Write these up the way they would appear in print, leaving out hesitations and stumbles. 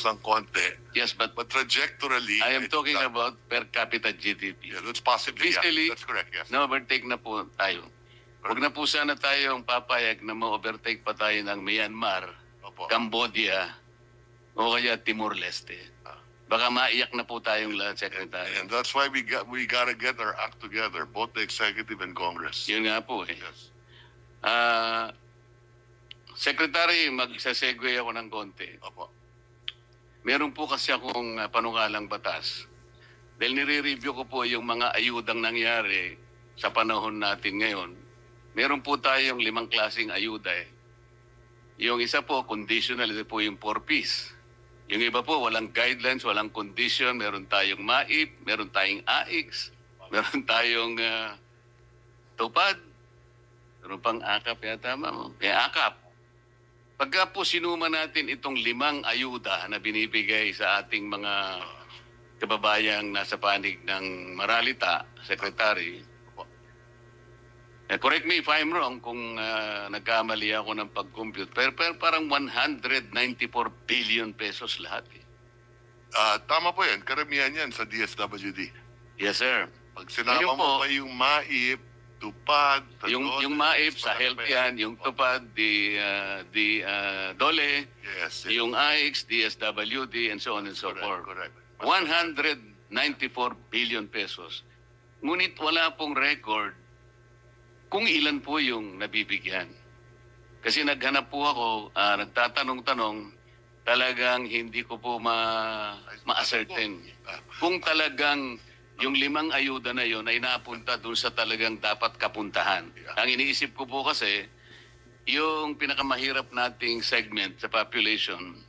ng konti. Yes, but Trajectorily, I am talking about per capita GDP. Yeah, that's possibly, Physically, that's correct, yes. na-overtake na po tayo. Huwag na po sana tayong papayag na ma-overtake pa tayo ng Myanmar, Opo. Cambodia, o kaya Timor-Leste. Baka maiyak na po tayong lahat, Secretary. And that's why we gotta get our act together, both the executive and Congress. Yun nga po eh. Yes. Secretary, magsasegue ako ng konti. Opo. Meron po kasi akong panukalang batas. Dahil nire-review ko po yung mga ayudang nangyari sa panahon natin ngayon. Meron po tayong 5 klaseng ayuda eh. Yung isa po, conditional, ito po yung 4Ps. Yung iba po, walang guidelines, walang condition. Meron tayong MAIP, meron tayong AIX, meron tayong TUPAD, meron pang AKAP yata, ma'am. AKAP. Pagka po sinuma natin itong 5 ayuda na binibigay sa ating mga kababayang nasa panig ng Maralita, Secretary, correct me if I'm wrong kung nagkamali ako ng pag-compute, pero parang 194 billion pesos lahat. Eh. Tama po yan. Karamihan yan sa DSWD. Yes, sir. Pag sinama mo pa yung MAIP, TUPAD, yung MAIP sa health yan, yung TUPAD, DOLE, yes, yung AIX, DSWD, and so on and so forth. Correct. 194 billion pesos. Ngunit wala pong record kung ilan po yung nabibigyan. Kasi naghanap po ako, nagtatanong-tanong, talagang hindi ko po ma-ascertain. Kung talagang yung 5 ayuda na yon ay napunta dun sa talagang dapat kapuntahan. Ang iniisip ko po kasi, yung pinakamahirap nating segment sa population,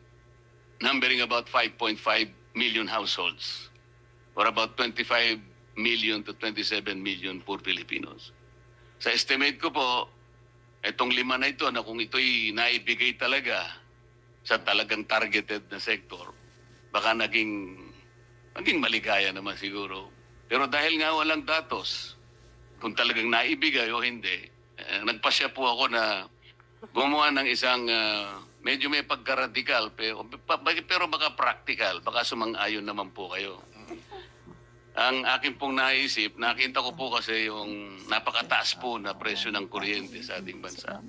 numbering about 5.5 million households, or about 25 million to 27 million poor Filipinos. Sa estimate ko po, itong 5 na ito na kung ito'y naibigay talaga sa talagang targeted na sector, baka naging maligaya naman siguro. Pero dahil nga walang datos, kung talagang naibigay o hindi, nagpasya po ako na gumawa ng isang medyo may pagka-radical, pero baka practical, baka sumang-ayon naman po kayo. Ang akin pong naisip, nakita ko po kasi yung napakataas po na presyo ng kuryente sa ating bansa.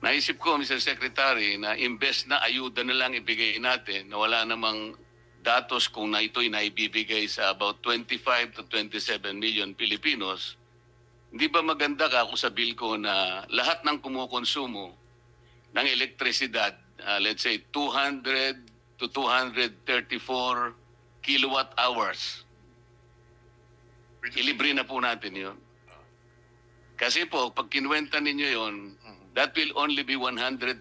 Naisip ko, Mr. Secretary, na imbes na ayuda na lang ibigay natin, na wala namang datos kung na ito'y naibibigay sa about 25 to 27 million Filipinos, hindi ba maganda ka kung sabihin ko na lahat ng kumukonsumo ng elektrisidad, let's say 200 to 234 kilowatt hours, ilibre na po natin yun. Kasi po, pag kinuwenta ninyo yun, that will only be 120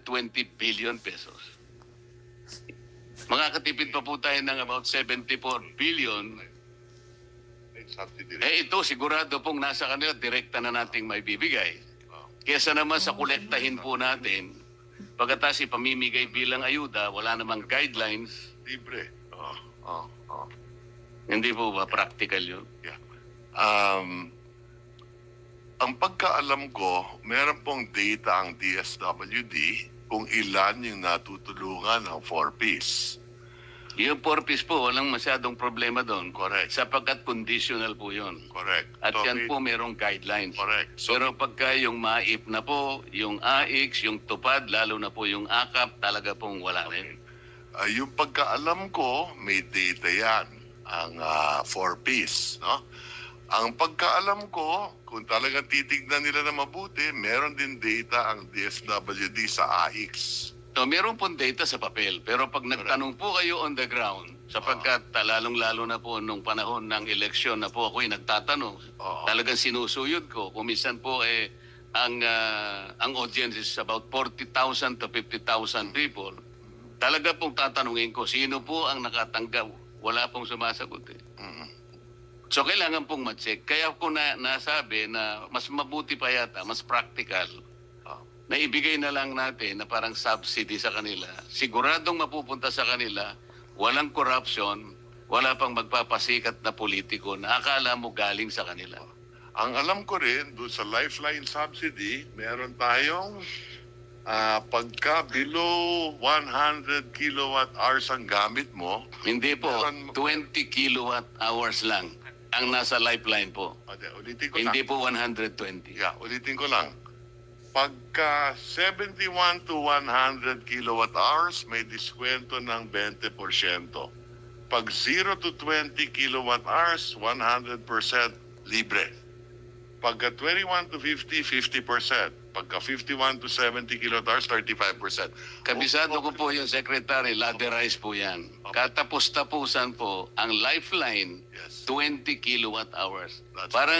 billion pesos. Makakatipid pa po tayo ng about 74 billion. Ito sigurado pong nasa kanila, direkta na nating may bibigay. Kesa naman sa kolektahin po natin, pagkatapos ipamimigay bilang ayuda, wala namang guidelines. Libre. Hindi po ba practical yun? Yeah. Ang pagkaalam ko, meron pong data ang DSWD kung ilan yung natutulungan ng 4Ps. Yung 4Ps po, walang masyadong problema doon. Correct. Sapagkat conditional po yun. Correct. At yan po merong guidelines. Correct. So, pero pagka yung MAIP na po, yung AIX, yung TUPAD, lalo na po yung AKAP, talaga pong wala rin. Yung pagkaalam ko, may data yan, ang 4Ps. No? Ang pagkaalam ko, kung talagang titignan nila na mabuti, meron din data ang DSWD sa AIX. So, meron pong data sa papel. Pero pag nagtanong po kayo on the ground, sapagkat lalong-lalo na po nung panahon ng eleksyon na po ako'y nagtatanong, talagang sinusuyod ko. Kung minsan po ang audience is about 40,000 to 50,000 people. Talaga pong tatanungin ko, sino po ang nakatanggap? Wala pong sumasagot eh. So, kailangan pong ma-check. Kaya ko nasabi na mas mabuti pa yata, mas practical, na ibigay na lang natin na parang subsidy sa kanila. Siguradong mapupunta sa kanila, walang corruption, wala pang magpapasikat na politiko na akala mo galing sa kanila. Ang alam ko rin, doon sa Lifeline subsidy, meron tayong Pagka below 100 kilowatt hours ang gamit mo, Hindi po, Meron- 20 kilowatt hours lang ang nasa lifeline po. ulitin ko Hindi lang. po 120. Yeah, ulitin ko lang. Pagka 71 to 100 kilowatt hours, may diskwento ng 20%. Pag 0 to 20 kilowatt hours, 100% libre. Pagka 21 to 50, 50%. Pagka 51 to 70 kilowatt hours, 35%. Kabisado ko po yung secretary, laderize po yan. Katapos-tapusan po, ang lifeline, Yes. 20 kilowatt hours. That's Parang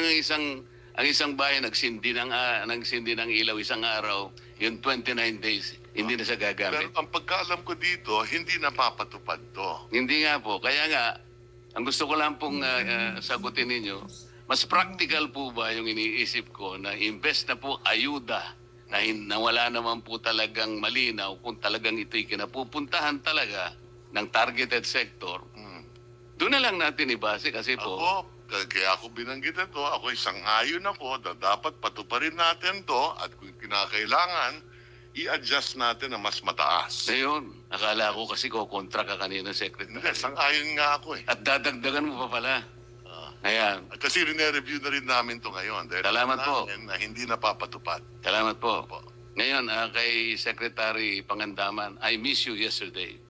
ang isang bayan nagsindi ng ilaw isang araw, yung 29 days, hindi na siya Pero gagamit. ang pagkaalam ko dito, hindi napapatupad to. Hindi nga po. Kaya nga, ang gusto ko lang pong sagutin ninyo, mas practical po ba yung iniisip ko na imbes na po ayuda na wala naman po talagang malinaw kung talagang ito'y kinapupuntahan talaga ng targeted sector, doon na lang natin ibase kasi po, Kaya ako binanggit ito, ako isang ayon ako na dapat patuparin natin to at kung kinakailangan, i-adjust natin na mas mataas. ngayon, akala ko kasi kontra ka kanina, Secretary. Hindi, sang-ayon nga ako eh. At dadagdagan mo pa pala. Ayan. Kasi rine-review na rin namin to ngayon. Dahil Salamat po. Na hindi napapatupad. Salamat po. Opo. Ngayon, kay Secretary Pangandaman, I miss you yesterday.